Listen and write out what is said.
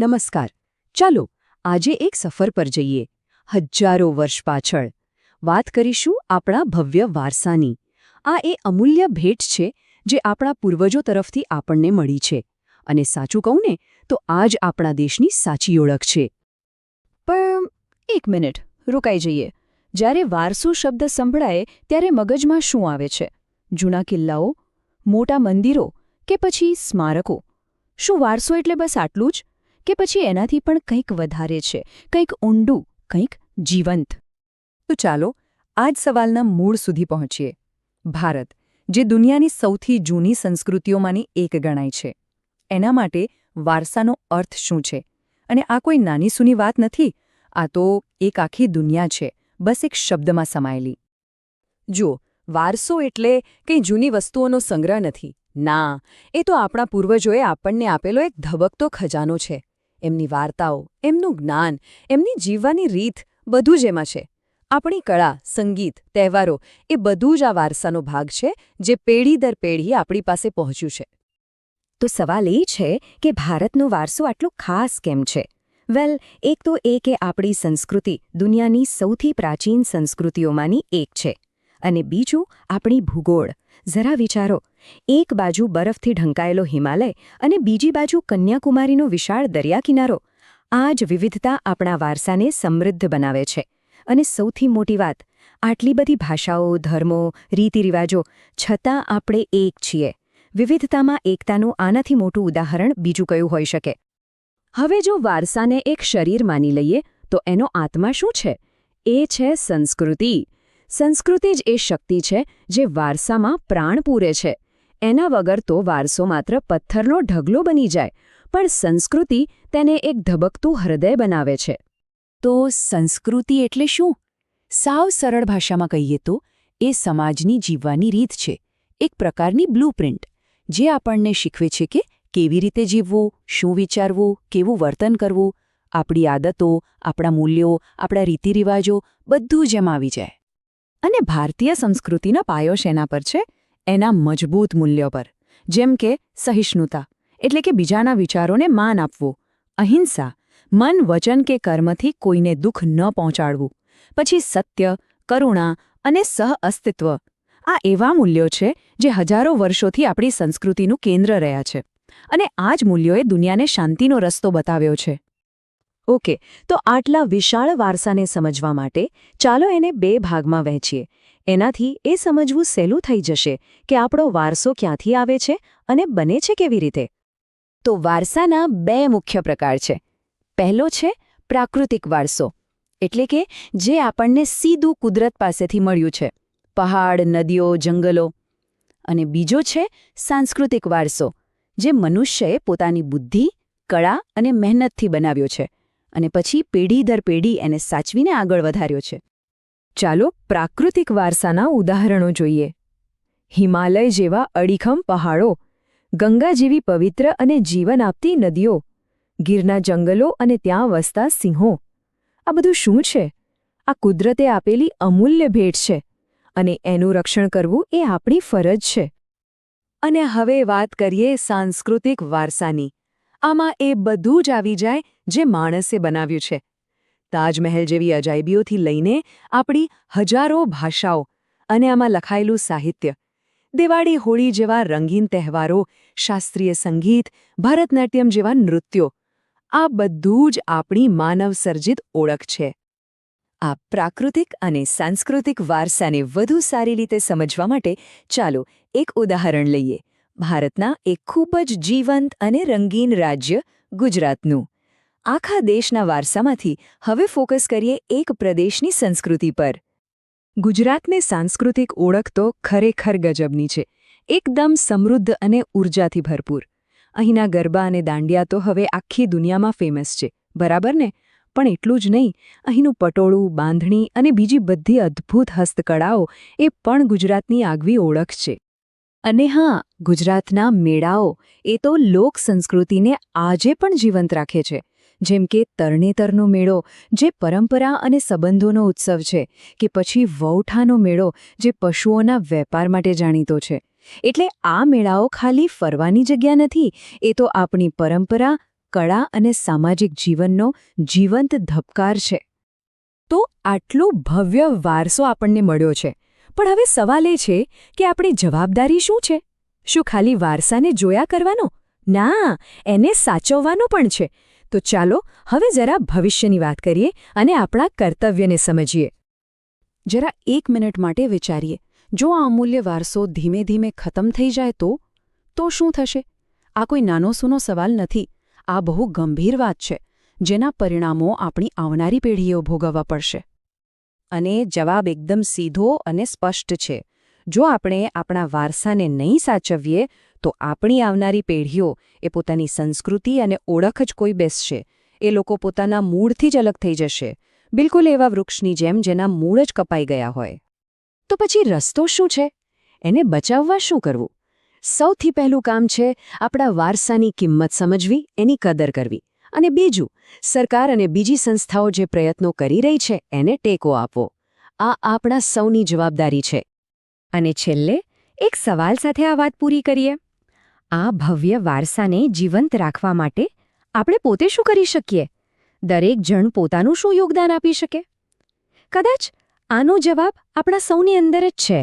નમસ્કાર. ચાલો આજે એક સફર પર જઈએ, હજારો વર્ષ પાછળ. વાત કરીશું આપણા ભવ્ય વારસાની. આ એ અમૂલ્ય ભેટ છે જે આપણા પૂર્વજો તરફથી આપણને મળી છે. અને સાચું કહું ને તો આ જ આપણા દેશની સાચી ઓળખ છે. પણ એક મિનિટ, રોકાઈ જઈએ. જ્યારે વારસુ શબ્દ સંભળાય ત્યારે મગજમાં શું આવે છે? જૂના કિલ્લાઓ, મોટા મંદિરો કે પછી સ્મારકો? શું વારસો એટલે બસ આટલું જ? કે પછી એનાથી પણ કંઈક વધારે છે, કંઈક ઊંડું, કંઈક જીવંત? તો ચાલો આ જ સવાલના મૂળ સુધી પહોંચીએ. ભારત, જે દુનિયાની સૌથી જૂની સંસ્કૃતિઓમાંની એક ગણાય છે, એના માટે વારસાનો અર્થ શું છે? અને આ કોઈ નાની સૂની વાત નથી, આ તો એક આખી દુનિયા છે, બસ એક શબ્દમાં સમાયેલી. જુઓ, વારસો એટલે કંઈ જૂની વસ્તુઓનો સંગ્રહ નથી. ના, એ તો આપણા પૂર્વજોએ આપણને આપેલો એક ધબકતો ખજાનો છે. એમની વાર્તાઓ, એમનું જ્ઞાન, એમની જીવવાની રીત, બધું જ એમાં છે. આપણી કળા, સંગીત, તહેવારો એ બધું જ આ વારસાનો ભાગ છે જે પેઢી દર પેઢી આપણી પાસે પહોંચ્યું છે. તો સવાલ એ છે કે ભારતનો વારસો આટલો ખાસ કેમ છે? વેલ, એક તો એ કે આપણી સંસ્કૃતિ દુનિયાની સૌથી પ્રાચીન સંસ્કૃતિઓમાંની એક છે. અને બીજું આપણી ભૂગોળ. જરા વિચારો, એક બાજુ બરફથી ઢંકાયેલો હિમાલય અને બીજી બાજુ કન્યાકુમારીનો વિશાળ દરિયાકિનારો. આ જ વિવિધતા આપણા વારસાને સમૃદ્ધ બનાવે છે. અને સૌથી મોટી વાત, આટલી બધી ભાષાઓ, ધર્મો, રીતિરિવાજો, છતાં આપણે એક છીએ. વિવિધતામાં એકતાનું આનાથી મોટું ઉદાહરણ બીજું કયું હોઈ શકે? હવે જો વારસાને એક શરીર માની લઈએ તો એનો આત્મા શું છે? એ છે સંસ્કૃતિ. સંસ્કૃતિ જ એ શક્તિ છે જે વારસામાં પ્રાણ પૂરે છે. એના વગર તો વારસો માત્ર પથ્થરનો ઢગલો બની જાય, પણ સંસ્કૃતિ તેને એક ધબકતું હૃદય બનાવે છે. તો સંસ્કૃતિ એટલે શું? સાવ સરળ ભાષામાં કહીએ તો એ સમાજની જીવવાની રીત છે, એક પ્રકારની બ્લૂપ્રિન્ટ, જે આપણને શીખવે છે કે કેવી રીતે જીવવું, શું વિચારવું, કેવું વર્તન કરવું. આપણી આદતો, આપણા મૂલ્યો, આપણા રીતિરિવાજો બધું જ એમાં આવી જાય. અને ભારતીય સંસ્કૃતિનો પાયો શેના પર છે? એના મજબૂત મૂલ્યો પર. જેમ કે સહિષ્ણુતા, એટલે કે બીજાના વિચારોને માન આપવું. અહિંસા, મન, વચન કે કર્મથી કોઈને દુઃખ ન પહોંચાડવું. પછી સત્ય, કરુણા અને સહઅસ્તિત્વ. આ એવા મૂલ્યો છે જે હજારો વર્ષોથી આપણી સંસ્કૃતિનું કેન્દ્ર રહ્યા છે. અને આ જ મૂલ્યોએ દુનિયાને શાંતિનો રસ્તો બતાવ્યો છે. ઓકે, તો આટલા વિશાળ વારસાને સમજવા માટે ચાલો એને બે ભાગમાં વહેંચીએ. એનાથી એ સમજવું સહેલું થઈ જશે કે આપણો વારસો ક્યાંથી આવે છે અને બને છે કેવી રીતે. તો વારસાના બે મુખ્ય પ્રકાર છે. પહેલો છે પ્રાકૃતિક વારસો, એટલે કે જે આપણને સીધું કુદરત પાસેથી મળ્યું છે, પહાડ, નદીઓ, જંગલો. અને બીજો છે સાંસ્કૃતિક વારસો, જે મનુષ્યએ પોતાની બુદ્ધિ, કળા અને મહેનતથી બનાવ્યો છે. અને પછી પેઢી દર પેઢી એને સાચવીને આગળ વધાર્યો છે. ચાલો પ્રાકૃતિક વારસાના ઉદાહરણો જોઈએ. હિમાલય જેવા અડીખમ પહાડો, ગંગા જેવી પવિત્ર અને જીવન આપતી નદીઓ, ગીરના જંગલો અને ત્યાં વસતા સિંહો. આ બધું શું છે? આ કુદરતે આપેલી અમૂલ્ય ભેટ છે. અને એનું રક્ષણ કરવું એ આપણી ફરજ છે. અને હવે વાત કરીએ સાંસ્કૃતિક વારસાની. આમાં એ બધું જ આવી જાય જે માણસે બનાવ્યું છે. તાજમહેલ જેવી અજાયબીઓથી લઈને આપણી હજારો ભાષાઓ અને આમાં લખાયેલું સાહિત્ય, દિવાળી, હોળી જેવા રંગીન તહેવારો, શાસ્ત્રીય સંગીત, ભરતનાટ્યમ જેવા નૃત્યો, આ બધું જ આપણી માનવસર્જિત ઓળખ છે. આ પ્રાકૃતિક અને સાંસ્કૃતિક વારસાને વધુ સારી રીતે સમજવા માટે ચાલો એક ઉદાહરણ લઈએ. ભારતના એક ખૂબ જ જીવંત અને રંગીન રાજ્ય ગુજરાતનું. આખા દેશના વારસામાંથી હવે ફોકસ કરીએ એક પ્રદેશની સંસ્કૃતિ પર. ગુજરાતની સાંસ્કૃતિક ઓળખ તો ખરેખર ગજબની છે. એકદમ સમૃદ્ધ અને ઊર્જાથી ભરપૂર. અહીંના ગરબા અને દાંડિયા તો હવે આખી દુનિયામાં ફેમસ છે, બરાબર ને? પણ એટલું જ નહીં, અહીંનું પટોળું, બાંધણી અને બીજી બધી અદ્ભુત હસ્તકળાઓ એ પણ ગુજરાતની આગવી ઓળખ છે. અને હા, ગુજરાતના મેળાઓ એ તો લોક સંસ્કૃતિને આજે પણ જીવંત રાખે છે. જેમ કે તરણેતરનો મેળો, જે પરંપરા અને સંબંધોનો ઉત્સવ છે, કે પછી વૌઠાનો મેળો, જે પશુઓના વેપાર માટે જાણીતો છે. એટલે આ મેળાઓ ખાલી ફરવાની જગ્યા નથી, એ તો આપણી પરંપરા, કળા અને સામાજિક જીવનનો જીવંત ધબકાર છે. તો આટલો ભવ્ય વારસો આપણને મળ્યો છે, પણ હવે સવાલ એ છે કે આપણી જવાબદારી શું છે? શું ખાલી વારસાને જોયા કરવાનો? ના, એને સાચવવાનો પણ છે. તો ચાલો હવે જરા ભવિષ્યની વાત કરીએ અને આપણા કર્તવ્યને સમજીએ. જરા 1 મિનિટ માટે વિચારીએ, જો આ અમૂલ્ય વારસો ધીમે ધીમે ખતમ થઈ જાય તો શું થશે? આ કોઈ નાનો સૂનો સવાલ નથી. આ બહુ ગંભીર વાત છે, જેના પરિણામો આપણી આવનારી પેઢીઓ ભોગવવા પડશે. અને જવાબ એકદમ સીધો અને સ્પષ્ટ છે. જો આપણે આપણા વારસાને નહીં સાચવીએ તો આપણી આવનારી પેઢીઓ એ પોતાની સંસ્કૃતિ અને ઓળખ જ કોઈ બેસશે. એ લોકો પોતાના મૂળથી જ અલગ થઈ જશે, બિલકુલ એવા વૃક્ષની જેમ જેના મૂળ જ કપાઈ ગયા હોય. તો પછી રસ્તો શું છે? એને બચાવવા શું કરવું? સૌથી પહેલું કામ છે આપણા વારસાની કિંમત સમજવી, એની કદર કરવી. અને બીજું, સરકાર અને બીજી સંસ્થાઓ જે પ્રયત્નો કરી રહી છે એને ટેકો આપવો. આ આપણા સૌની જવાબદારી છે. અને છેલ્લે એક સવાલ સાથે આ વાત પૂરી કરીએ. આ ભવ્ય વારસાને જીવંત રાખવા માટે આપણે પોતે શું કરી શકીએ? દરેક જણ પોતાનું શું યોગદાન આપી શકે? કદાચ આનો જવાબ આપણા સૌની અંદર જ છે.